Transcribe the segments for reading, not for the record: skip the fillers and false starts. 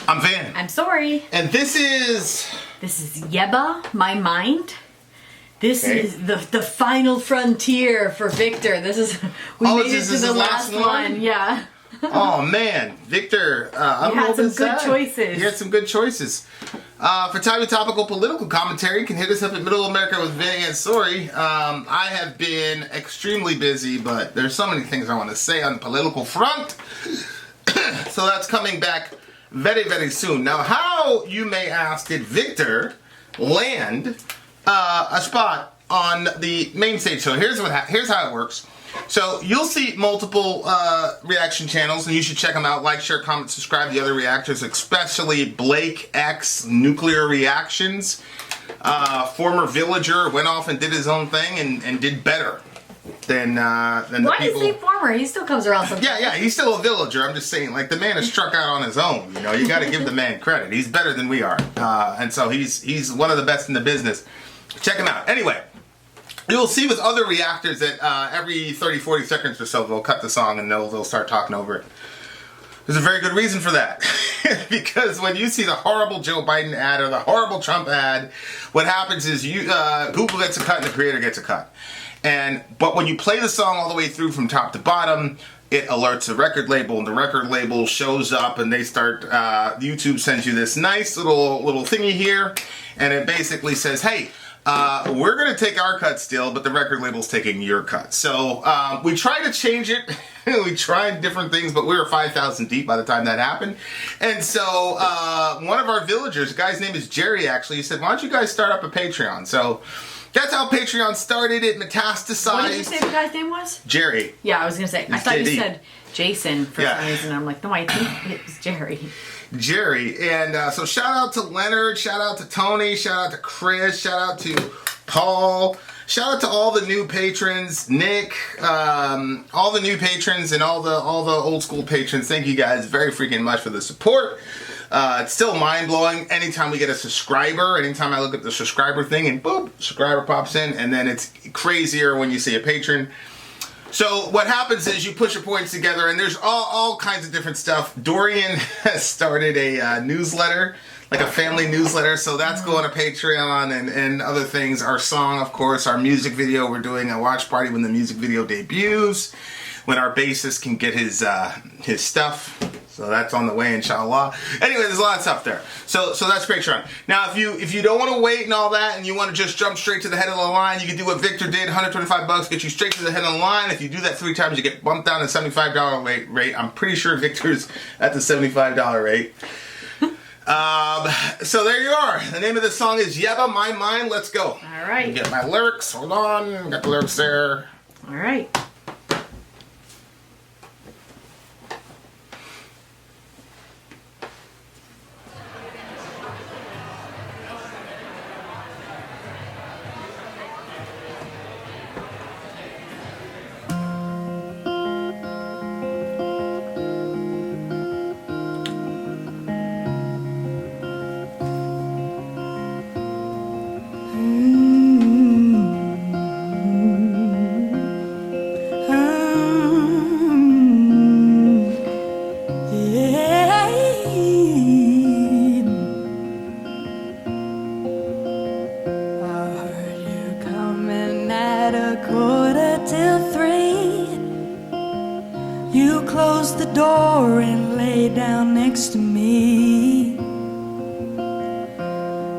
I'm Van. I'm sorry. And this is Yebba-My Mind. This is the final frontier for Victor. This is we made it to the last one. Yeah. Oh man, Victor. You had some good choices. You had some good choices. For timely topical political commentary, you can hit us up at Middle America with Van and Sorry. I have been extremely busy, but there's so many things I want to say on the political front. So that's coming back very, very soon. Now, how, you may ask, did Victor land a spot on the main stage? So here's how it works. So you'll see multiple reaction channels, and you should check them out. Like, share, comment, subscribe to the other reactors, especially Blake X Nuclear Reactions. Former villager went off and did his own thing and did better than the people. Why do you say former? He still comes around sometimes. Yeah, he's still a villager. I'm just saying, like, the man has struck out on his own. You know, you got to give the man credit. He's better than we are, and so he's one of the best in the business. Check him out. Anyway. You'll see with other reactors that every 30-40 seconds or so they'll cut the song and they'll start talking over it. There's a very good reason for that. Because when you see the horrible Joe Biden ad or the horrible Trump ad, what happens is Google gets a cut and the creator gets a cut. But when you play the song all the way through from top to bottom, it alerts the record label, and the record label shows up, and they start. YouTube sends you this nice little thingy here, and it basically says, "Hey, we're going to take our cut still, but the record label's taking your cut." So we tried to change it. We tried different things, but we were 5,000 deep by the time that happened. And so one of our villagers, the guy's name is Jerry, actually, he said, "Why don't you guys start up a Patreon?" So that's how Patreon started. It metastasized. What did you say the guy's name was? Jerry. Yeah, I was going to say. I thought JD. you said Jason for some reason. I'm like, no, I think it was Jerry. Jerry. And so shout out to Leonard, shout out to Tony, shout out to Chris, shout out to Paul, shout out to all the new patrons, Nick, all the new patrons and all the old school patrons. Thank you guys very freaking much for the support. It's still mind-blowing anytime we get a subscriber. Anytime I look at the subscriber thing and boop, subscriber pops in, and then it's crazier when you see a patron. So what happens is you put your points together, and there's all kinds of different stuff. Dorian has started a newsletter, like a family newsletter, so that's going to Patreon and other things. Our song, of course, our music video. We're doing a watch party when the music video debuts, when our bassist can get his stuff. So that's on the way, inshallah. Anyway, there's a lot of stuff there. So that's Patreon. Now, if you don't want to wait and all that, and you want to just jump straight to the head of the line, you can do what Victor did. $125 get you straight to the head of the line. If you do that 3 times, you get bumped down to $75 rate. I'm pretty sure Victor's at the $75 rate. So there you are. The name of the song is Yebba-My Mind. Let's go. All right. Get my lyrics. Hold on. Got the lyrics there. All right. You closed the door and lay down next to me.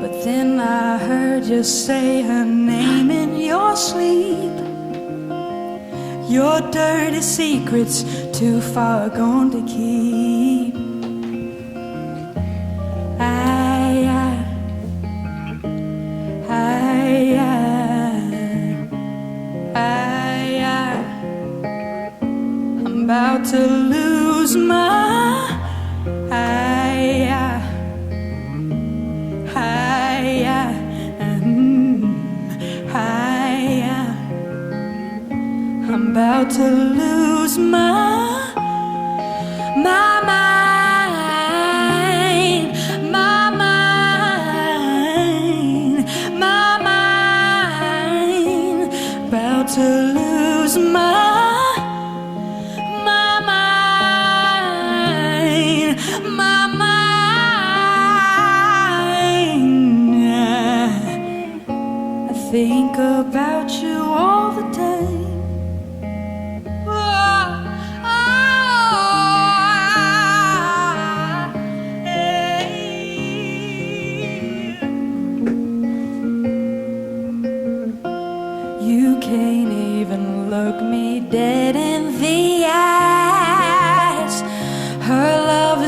But then I heard you say her name in your sleep. Your dirty secrets too far gone to keep. I'm about to lose my I'm about to lose my mind, my mind, my mind. About to lose my mind.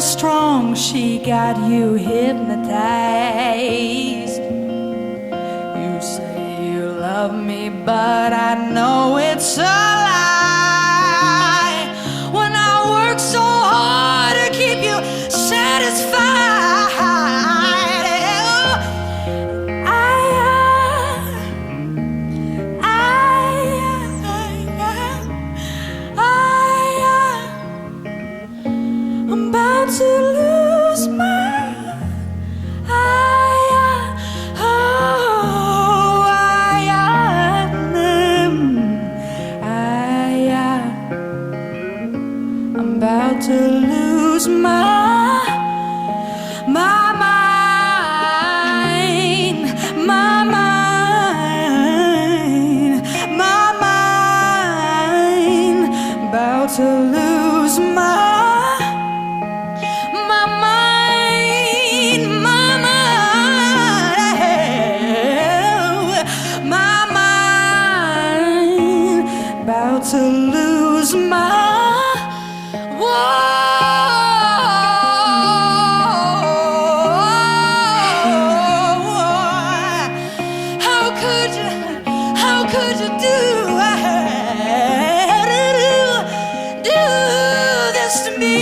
strong, she got you hypnotized. You say you love me, but I know it's a lie. When I work so hard to keep you satisfied, I'm about to lose my I'm about to lose my mind, my mind, my mind, about to lose my mind, my mind, about to lose my. How could you do this to me?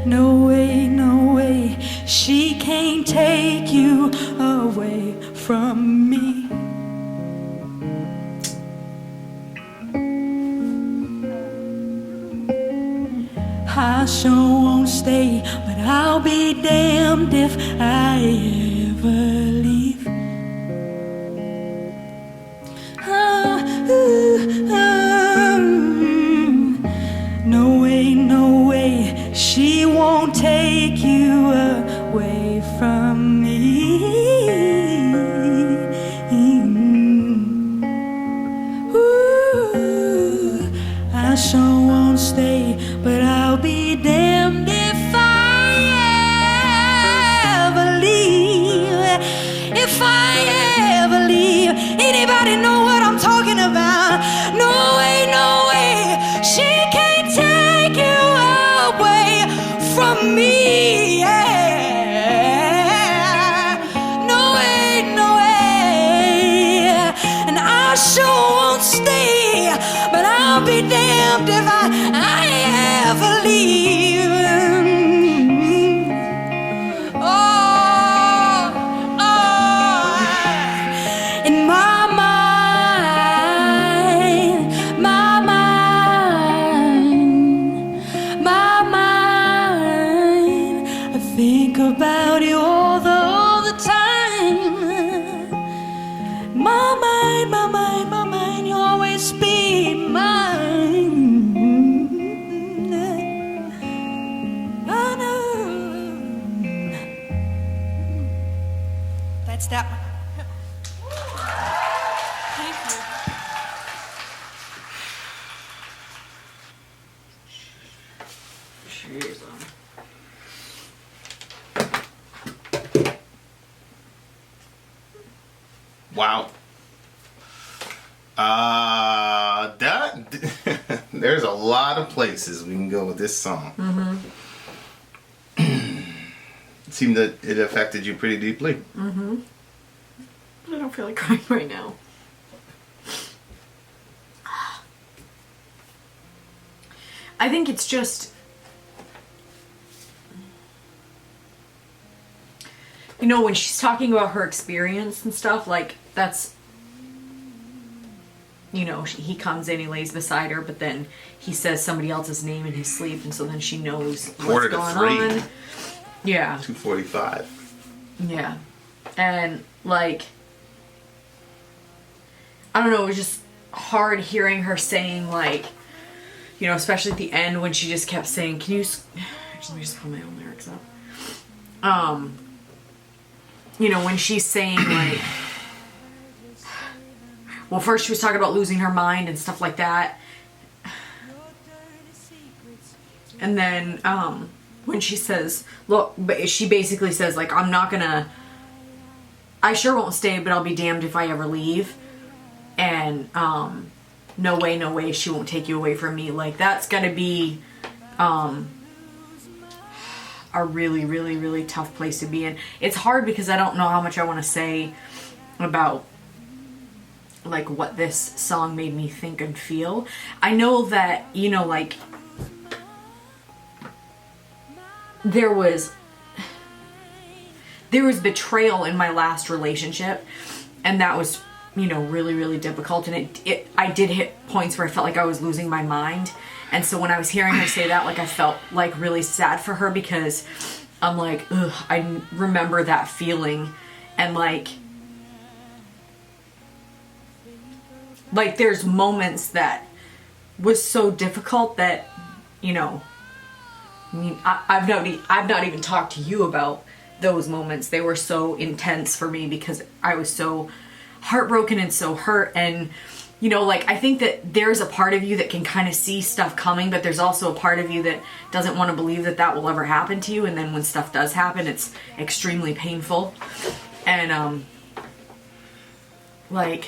No way, no way, she can't take you away from me. I sure won't stay, but I'll be damned if I ever leave. No way, no way, she won't take you away from me. Ooh, I sure won't stay, but I'll be damned if I ever leave. If I ever leave, anybody know what I'm talking about? No way, no way, she can't take you away from me. Yeah. No way, no way, and I sure won't stay, but I'll be damned if I ever leave. Oh, oh, in my mind, my mind, my mind, I think about you all the time. My mind, my mind, my mind, you'll always be mine. I know. That's that one. Thank you. Wow. That there's a lot of places we can go with this song. It seemed that it affected you pretty deeply. I don't feel like crying right now. I think it's just, you know, when she's talking about her experience and stuff, like, that's, you know, he comes in, he lays beside her, but then he says somebody else's name in his sleep, and so then she knows what's going on. Yeah. 2:45. Yeah. And, like, I don't know, it was just hard hearing her saying, like, you know, especially at the end when she just kept saying, can you, actually, let me just pull my own lyrics up. You know, when she's saying, like, well, first she was talking about losing her mind and stuff like that. And then, when she says, look, she basically says, like, I'm not gonna, I sure won't stay, but I'll be damned if I ever leave. And no way she won't take you away from me. Like, that's gonna be a really tough place to be in. It's hard because I don't know how much I want to say about like what this song made me think and feel. I know that, you know, like there was betrayal in my last relationship, and that was, you know, really difficult. And I did hit points where I felt like I was losing my mind. And so when I was hearing her say that, like, I felt like really sad for her, because I'm like, ugh, I remember that feeling. And like there's moments that was so difficult that, you know, I mean, I've not even talked to you about those moments. They were so intense for me because I was so heartbroken and so hurt. And, you know, like, I think that there's a part of you that can kind of see stuff coming, but there's also a part of you that doesn't want to believe that that will ever happen to you. And then when stuff does happen, it's extremely painful. And, like,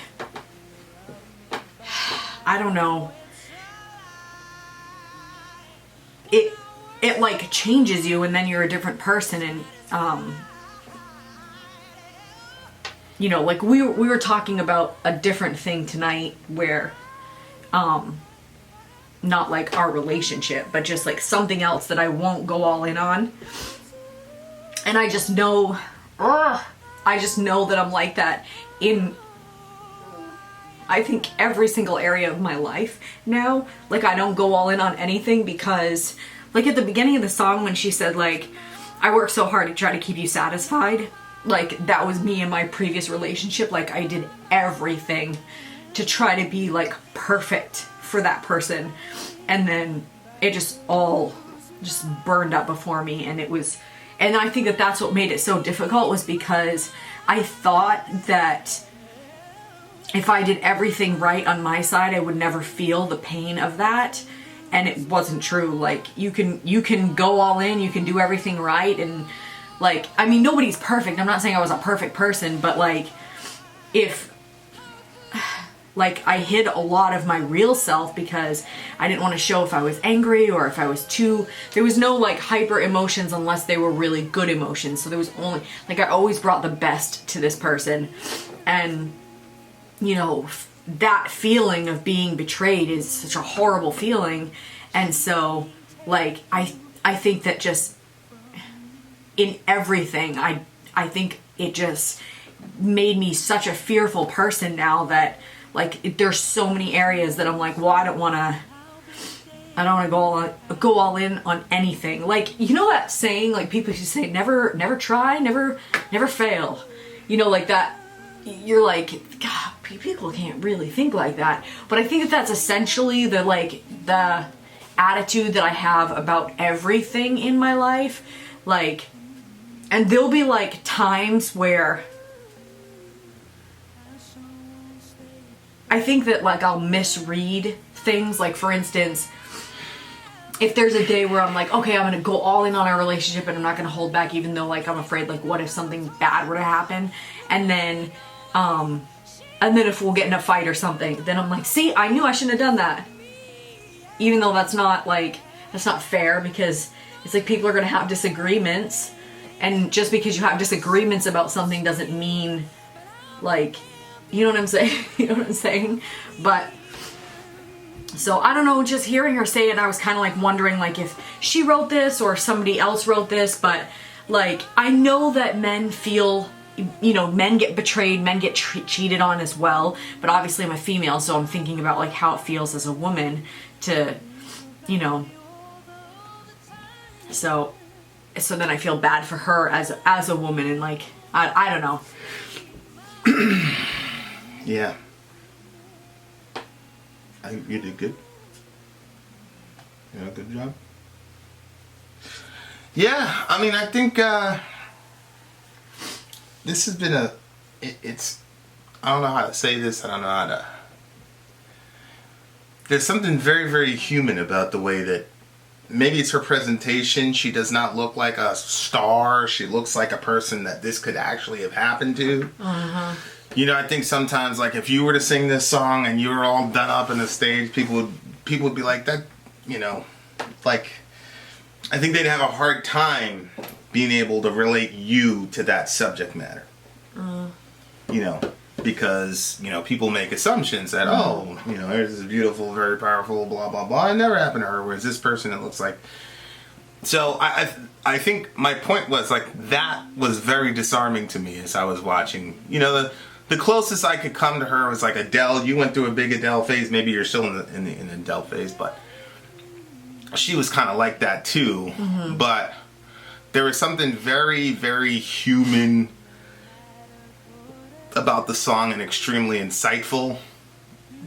I don't know. It like changes you, and then you're a different person. And, you know, like we were talking about a different thing tonight where, not like our relationship, but just like something else that I won't go all in on. And I just know that I'm like that in, I think, every single area of my life now. Like, I don't go all in on anything because, like, at the beginning of the song when she said, like, I work so hard to try to keep you satisfied, like, that was me in my previous relationship. Like, I did everything to try to be, like, perfect for that person. And then it just all just burned up before me. And it was, and I think that that's what made it so difficult, was because I thought that if I did everything right on my side, I would never feel the pain of that. And it wasn't true. Like, you can go all in, you can do everything right. And like, I mean, nobody's perfect. I'm not saying I was a perfect person, but like, if, like, I hid a lot of my real self because I didn't want to show if I was angry or if I was there was no like hyper emotions unless they were really good emotions. So there was only, like, I always brought the best to this person. And, you know, that feeling of being betrayed is such a horrible feeling. And so, like, I think that just in everything, I think it just made me such a fearful person now that, like, there's so many areas that I'm like, well, I don't want to go all in on anything. Like, you know that saying, like, people used to say, never try, never fail. You know, like that. You're like, God, people can't really think like that. But I think that that's essentially the attitude that I have about everything in my life. Like, and there'll be like times where I think that, like, I'll misread things. Like, for instance, if there's a day where I'm like, okay, I'm gonna go all in on our relationship and I'm not gonna hold back, even though, like, I'm afraid, like, what if something bad were to happen? And then if we'll get in a fight or something, then I'm like, see, I knew I shouldn't have done that. Even though that's not fair, because it's like people are gonna have disagreements, and just because you have disagreements about something doesn't mean, like, you know what I'm saying? You know what I'm saying? But, so, I don't know, just hearing her say it, I was kind of like wondering, like, if she wrote this or somebody else wrote this, but, like, I know that men feel, you know, men get betrayed, men get cheated on as well, but obviously I'm a female, so I'm thinking about, like, how it feels as a woman to, you know, so then I feel bad for her as a woman, and, like, I don't know. Yeah. I think you did good. You know, good job. Yeah, I mean, I think this has been it's, I don't know how to say this, I don't know how to, there's something very, very human about the way that maybe it's her presentation. She does not look like a star. She looks like a person that this could actually have happened to. You know, I think sometimes, like, if you were to sing this song and you were all done up in the stage, people would be like, that, you know, like, I think they'd have a hard time being able to relate you to that subject matter. You know, because, you know, people make assumptions that, oh, you know, there's this beautiful, very powerful, blah, blah, blah. It never happened to her, whereas this person, it looks like... So, I think my point was, like, that was very disarming to me as I was watching. You know, the closest I could come to her was, like, Adele. You went through a big Adele phase. Maybe you're still in the Adele phase, but she was kind of like that, too. But there was something very, very human about the song and extremely insightful,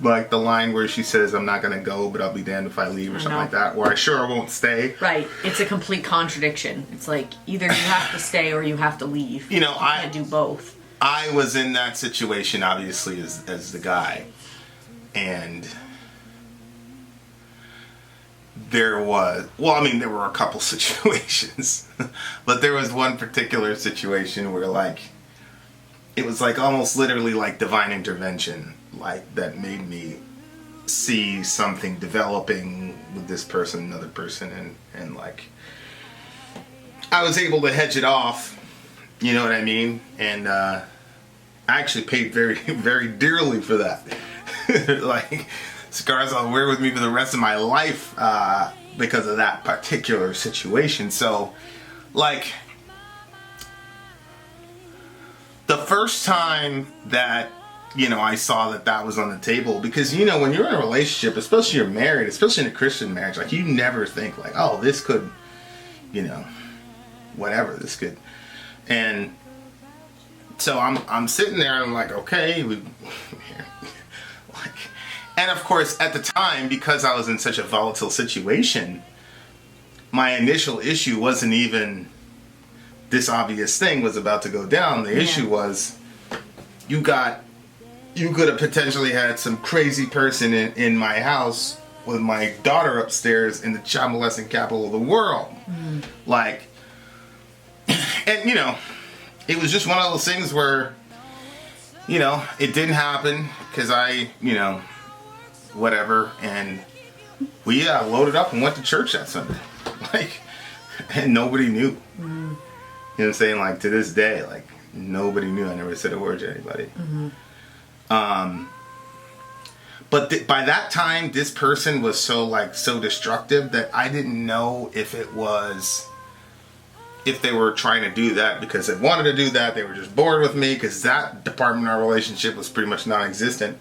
like the line where she says, "I'm not gonna go, but I'll be damned if I leave," or something like that, or "I sure won't stay." Right. It's a complete contradiction. It's like either you have to stay or you have to leave. You know, I can't do both. I was in that situation, obviously, as the guy, and there were a couple situations, but there was one particular situation where, like, it was like almost literally like divine intervention, like, that made me see something developing with this person, another person, and like, I was able to hedge it off, you know what I mean? And I actually paid very, very dearly for that. Like, scars I'll wear with me for the rest of my life because of that particular situation. So, like, the first time that, you know, I saw that was on the table, because, you know, when you're in a relationship, especially you're married, especially in a Christian marriage, like, you never think, like, oh, this could, you know, whatever, this could. And so I'm sitting there and I'm like, okay, like, and of course at the time, because I was in such a volatile situation, my initial issue wasn't even this obvious thing was about to go down. The issue was you could have potentially had some crazy person in my house with my daughter upstairs in the child molesting capital of the world. Like, and, you know, it was just one of those things where, you know, it didn't happen because I, you know, whatever, and we loaded up and went to church that Sunday. Like, and nobody knew. You know what I'm saying? Like, to this day, like, nobody knew. I never said a word to anybody. But by that time, this person was so destructive that I didn't know if they were trying to do that because they wanted to do that. They were just bored with me because that department of our relationship was pretty much non-existent.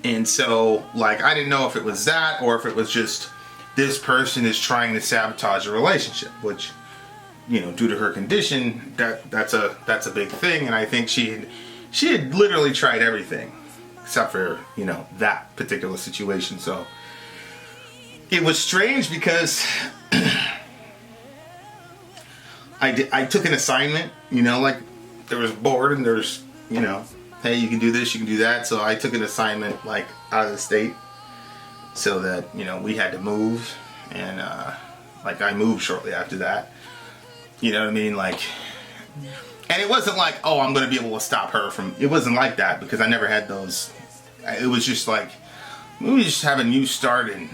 And so, like, I didn't know if it was that or if it was just this person is trying to sabotage a relationship, which, you know, due to her condition, that's a big thing. And I think she had literally tried everything except for, you know, that particular situation. So it was strange because I took an assignment, you know, like, there was a board and there's, you know, hey, you can do this, you can do that. So I took an assignment, like, out of the state so that, you know, we had to move. And, like, I moved shortly after that. You know what I mean? Like, and it wasn't like, oh, I'm going to be able to stop her from, it wasn't like that because I never had those. It was just like, we just have a new start and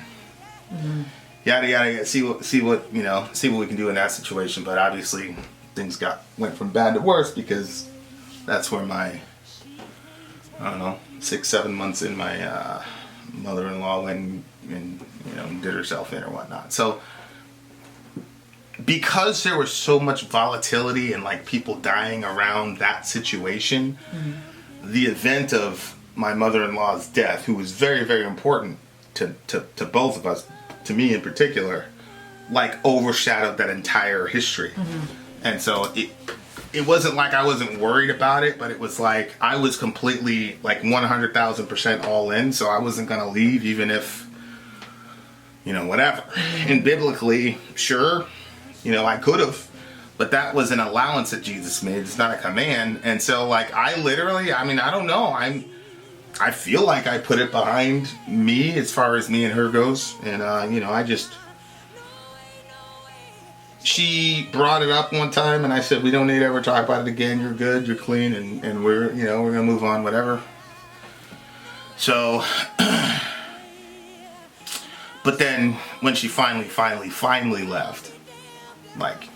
yada, yada, yada, see what we can do in that situation. But obviously things went from bad to worse because that's where my, I don't know, 6-7 months in, my mother-in-law went and, you know, did herself in or whatnot. So because there was so much volatility and, like, people dying around that situation, the event of my mother-in-law's death, who was very, very important to both of us, to me in particular, like, overshadowed that entire history. And so it wasn't like I wasn't worried about it, but it was like I was completely, like, 100,000% all in, so I wasn't going to leave even if, you know, whatever. And biblically, sure, you know, I could have, but that was an allowance that Jesus made. It's not a command. And so, like, I literally, I mean, I don't know. I feel like I put it behind me as far as me and her goes. And, she brought it up one time and I said, we don't need to ever talk about it again. You're good, you're clean, and we're going to move on, whatever. So, but then when she finally left, like,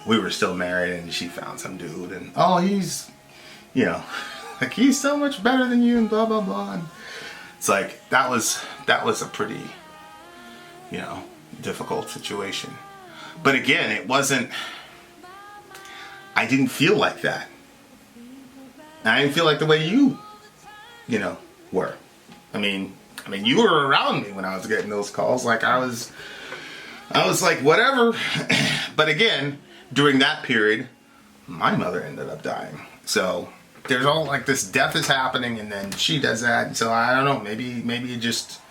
we were still married and she found some dude and, oh, he's, like, he's so much better than you and blah, blah, blah. And it's like, that was a pretty, difficult situation. But again, it wasn't, I didn't feel like that. I didn't feel like the way you, were. I mean, you were around me when I was getting those calls. Like, I was like, whatever. But again, during that period, my mother ended up dying. So there's all like this death is happening and then she does that. And so I don't know, maybe it just,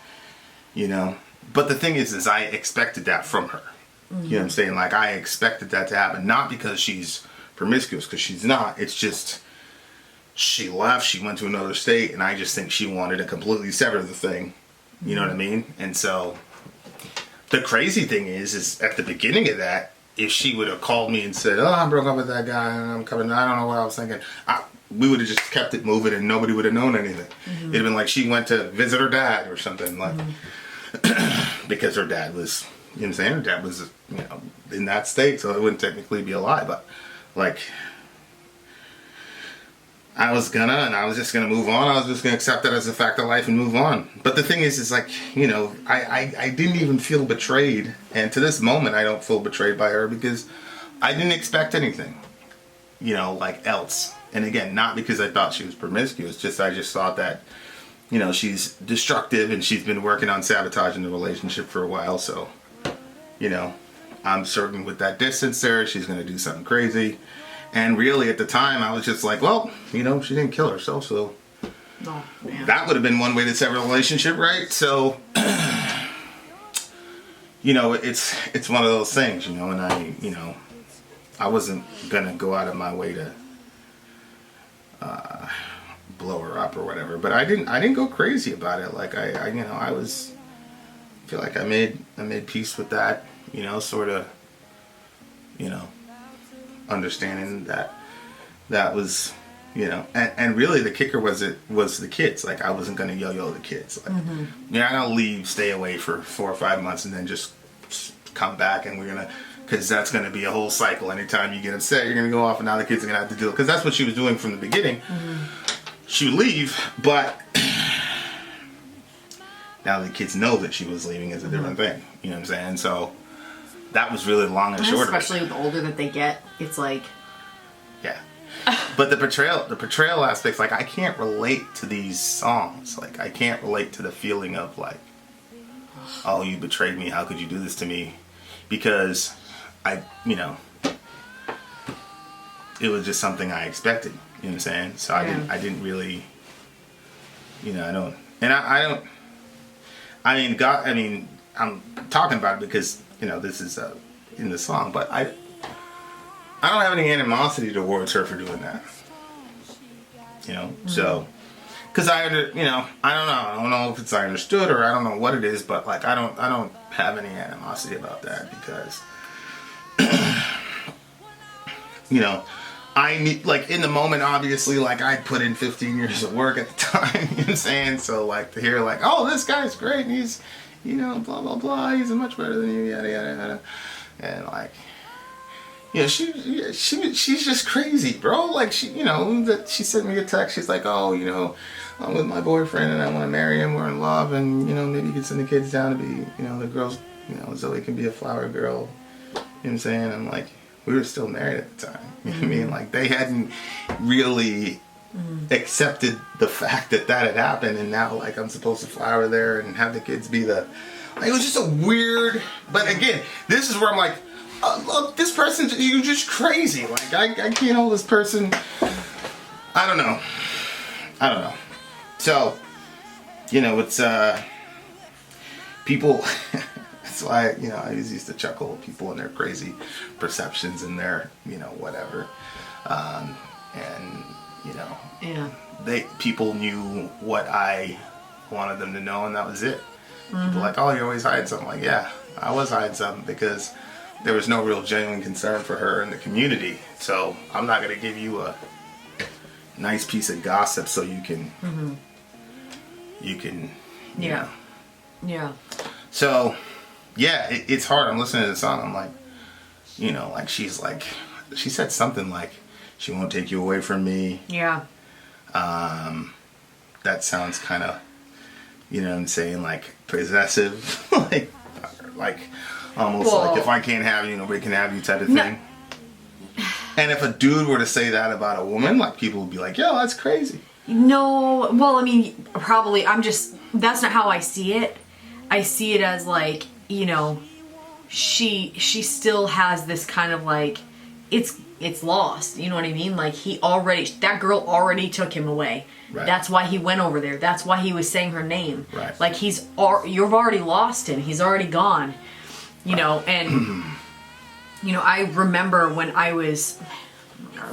but the thing is I expected that from her. Mm-hmm. You know what I'm saying? Like, I expected that to happen, not because she's promiscuous, because she's not. It's just, she left, she went to another state, and I just think she wanted to completely sever the thing. You know what I mean? And so, the crazy thing is at the beginning of that, if she would have called me and said, oh, I broke up with that guy, and I'm coming, I don't know what I was thinking, we would have just kept it moving, and nobody would have known anything. Mm-hmm. It'd have been like she went to visit her dad or something, like, because her dad was, you know what I'm saying? Her dad was, in that state, so it wouldn't technically be a lie, but, like, I was just gonna move on. I was just gonna accept that as a fact of life and move on. But the thing is like, I didn't even feel betrayed. And to this moment, I don't feel betrayed by her because I didn't expect anything, like else. And again, not because I thought she was promiscuous, I just thought that, she's destructive and she's been working on sabotaging the relationship for a while. So, I'm certain with that distance there, she's gonna do something crazy. And really, at the time, I was just like, well, she didn't kill herself, so that would have been one way to sever a relationship, right? So, it's one of those things, and I wasn't gonna go out of my way to blow her up or whatever, but I didn't go crazy about it. Like I feel like I made peace with that, sort of, understanding that was, and really the kicker was the kids. Like, I wasn't gonna yo-yo the kids. Like, you're not gonna stay away for 4 or 5 months and then just come back, and because that's gonna be a whole cycle. Anytime you get upset, you're gonna go off, and now the kids are gonna have to deal. Because that's what she was doing from the beginning. She would leave, but now the kids know that she was leaving is a different thing. You know what I'm saying? So that was really long and short. Especially the older that they get, it's like, yeah. But the portrayal aspects, like, I can't relate to these songs. Like, I can't relate to the feeling of like, oh, you betrayed me. How could you do this to me? Because it was just something I expected. You know what I'm saying? So I didn't really, I'm talking about it because, this is in the song, but I don't have any animosity towards her for doing that. So, because I don't know. I don't know if it's I understood or I don't know what it is, but like I don't have any animosity about that because, I need, like, in the moment, obviously, like, I put in 15 years of work at the time, you know what I'm saying? So, like, to hear, like, oh, this guy's great, and he's, blah, blah, blah, he's much better than you, yada, yada, yada. And, like, she's just crazy, bro. Like, she sent me a text, she's like, oh, I'm with my boyfriend, and I want to marry him, we're in love, and, maybe you can send the kids down to be, the girls, Zoe can be a flower girl, you know what I'm saying? I'm like, we were still married at the time. You know what I mean? Like, they hadn't really accepted the fact that had happened, and now, like, I'm supposed to flower there and have the kids be the... Like, it was just a weird... But again, this is where I'm like, look, this person, you're just crazy. Like, I can't hold this person... I don't know. So, it's, people... That's why, I always used to chuckle at people and their crazy perceptions and their, whatever. people knew what I wanted them to know, and that was it. People were like, oh, you always hide something. Like, yeah, I was hiding something because there was no real genuine concern for her in the community. So I'm not going to give you a nice piece of gossip so you can, you know. Yeah. So, yeah, it's hard. I'm listening to the song. I'm like, you know, like she said something like, she won't take you away from me. Yeah. That sounds kind of, you know what I'm saying, like possessive, like almost like if I can't have you, nobody can have you type of thing. No. And if a dude were to say that about a woman, like people would be like, yo, that's crazy. No, well, I mean, probably, that's not how I see it. I see it as like, you know, she still has this kind of like, it's lost, you know what I mean? Like that girl already took him away. Right. That's why he went over there. That's why he was saying her name. Right. Like you've already lost him. He's already gone. You know, and you know, I remember when I was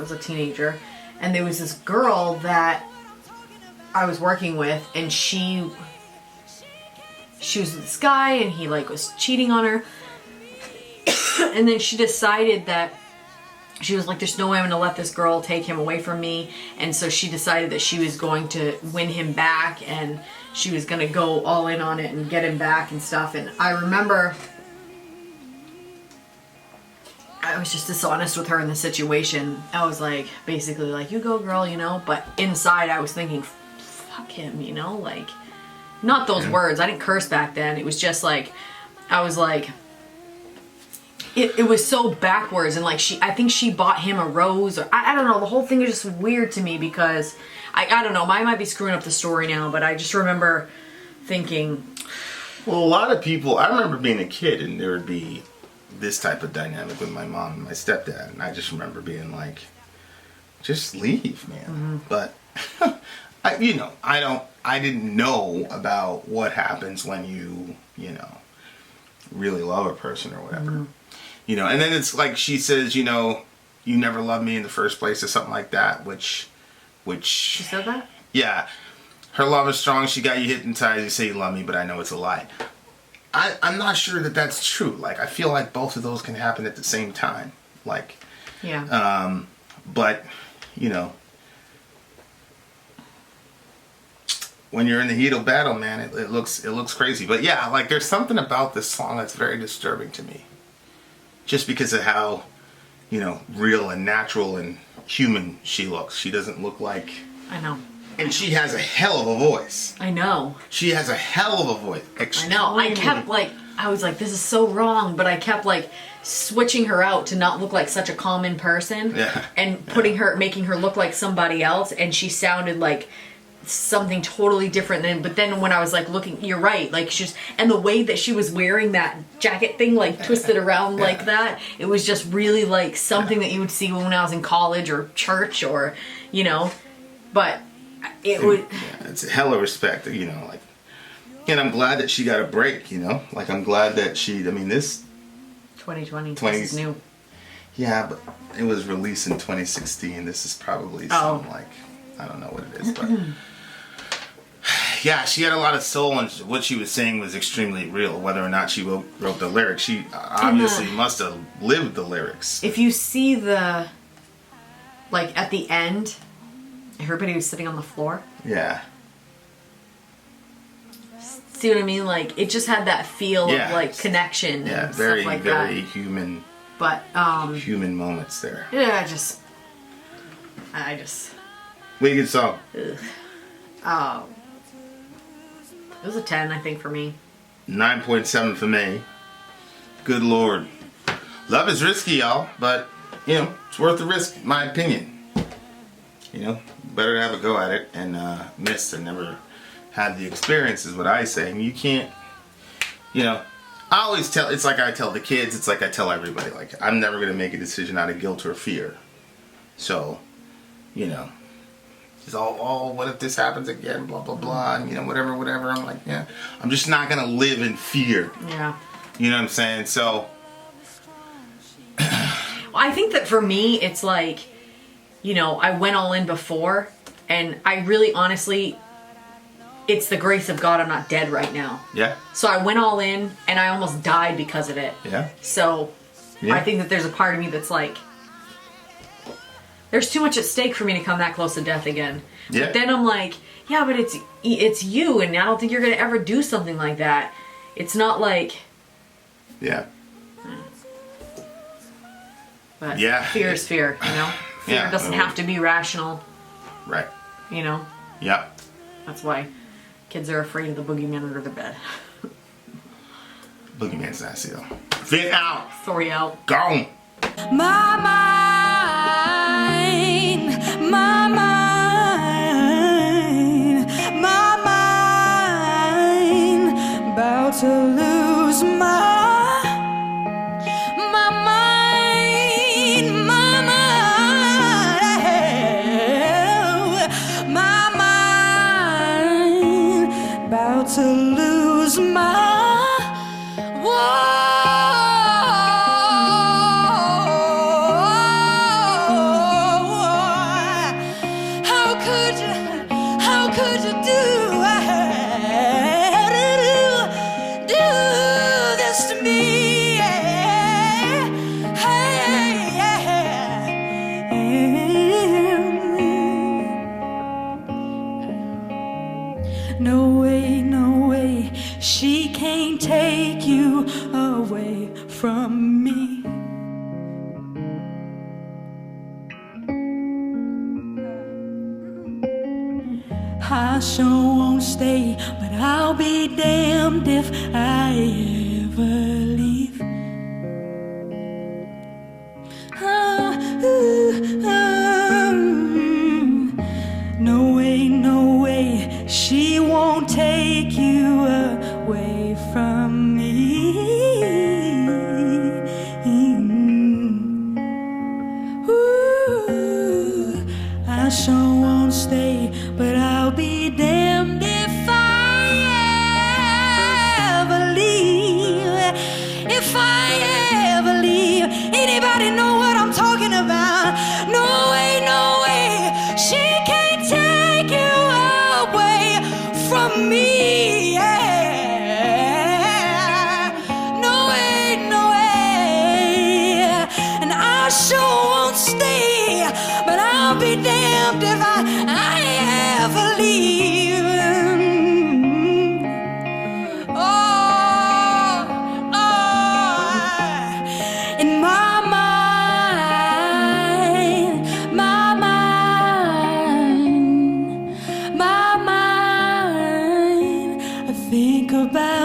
a teenager, and there was this girl that I was working with, and she was with this guy, and he like was cheating on her. And then she decided that she was like, there's no way I'm going to let this girl take him away from me. And so she decided that she was going to win him back, and she was going to go all in on it and get him back and stuff. And I remember I was just dishonest with her in the situation. I was like, basically like, you go girl, you know, but inside I was thinking, fuck him, you know, like, not those words. I didn't curse back then. It was just like, I was like, it was so backwards, and like I think she bought him a rose, or I don't know, the whole thing is just weird to me because I don't know, I might be screwing up the story now, but I just remember thinking, well, a lot of people, I remember being a kid and there would be this type of dynamic with my mom and my stepdad, and I just remember being like, just leave, man. But I didn't know about what happens when you know, really love a person or whatever. You know, and then it's like she says, you know, you never loved me in the first place or something like that, which she said that? Yeah. Her love is strong, she got you hypnotized, you say you love me, but I know it's a lie. I'm not sure that that's true. Like, I feel like both of those can happen at the same time. Like, yeah. But, you know, when you're in the heat of battle, man, it looks crazy. But yeah, like there's something about this song that's very disturbing to me. Just because of how, you know, real and natural and human she looks. She doesn't look like... I know. And she has a hell of a voice. I know. She has a hell of a voice. Extremely. I know. I kept like, I was like, this is so wrong, but I kept like switching her out to not look like such a common person. Yeah. And making her look like somebody else, and she sounded like something totally different but then when I was like looking, you're right, like and the way that she was wearing that jacket thing like twisted around like that, it was just really like something that you would see when I was in college or church, or you know, but it's a hell of respect, you know, like, and I'm glad that she got a break, you know, like I'm glad that this 2020 this is new. Yeah, but it was released in 2016. This is probably some like, I don't know what it is, but yeah, she had a lot of soul, and what she was saying was extremely real. Whether or not she wrote the lyrics, she obviously must have lived the lyrics. If you see like at the end, everybody was sitting on the floor. Yeah. See what I mean? Like, it just had that feel of like connection. Yeah, and very, stuff like very that. human. But human moments there. Yeah, I just. Really good song. It was a 10, I think, for me. 9.7 for me. Good Lord. Love is risky, y'all, but, you know, it's worth the risk, in my opinion. You know, better to have a go at it and miss and never have the experience is what I say. And you can't, you know, I always tell, it's like I tell the kids, it's like I tell everybody, like, I'm never going to make a decision out of guilt or fear. So, you know, it's all, what if this happens again, blah, blah, blah, and, you know, whatever. I'm like, yeah, I'm just not going to live in fear. Yeah. You know what I'm saying? So. Well, I think that for me, it's like, you know, I went all in before, And I really, honestly, it's the grace of God I'm not dead right now. Yeah. So I went all in, and I almost died because of it. Yeah. So Yeah. I think that there's a part of me that's like, there's too much at stake for me to come that close to death again. Yeah. But then I'm like, yeah, but it's you, and I don't think you're gonna ever do something like that. It's not like. Yeah. But Yeah. fear is fear, you know. Fear Yeah, doesn't have to be rational, Right. you know. Yep. That's why kids are afraid of the boogeyman under the bed. Boogeyman's nasty though. Fit out. Story out. Gone. My mind, my mind, my mind, about to lose my mind, my mind, about to lose my. How could you do this to me? No way, no way, she can't take you away from me. I sure won't stay, but I'll be damned if I ever leave. No way, no way, she won't take you away from me. Ooh, I sure won't stay, but I'll be damned if I ever leave. If I ever leave, anybody know what I'm talking about? No way, no way, she can't take you away from me. Yeah. No way, no way, and I sure won't stay, but I'll be damned if I ever leave. Oh, in my mind, my mind, my mind, I think about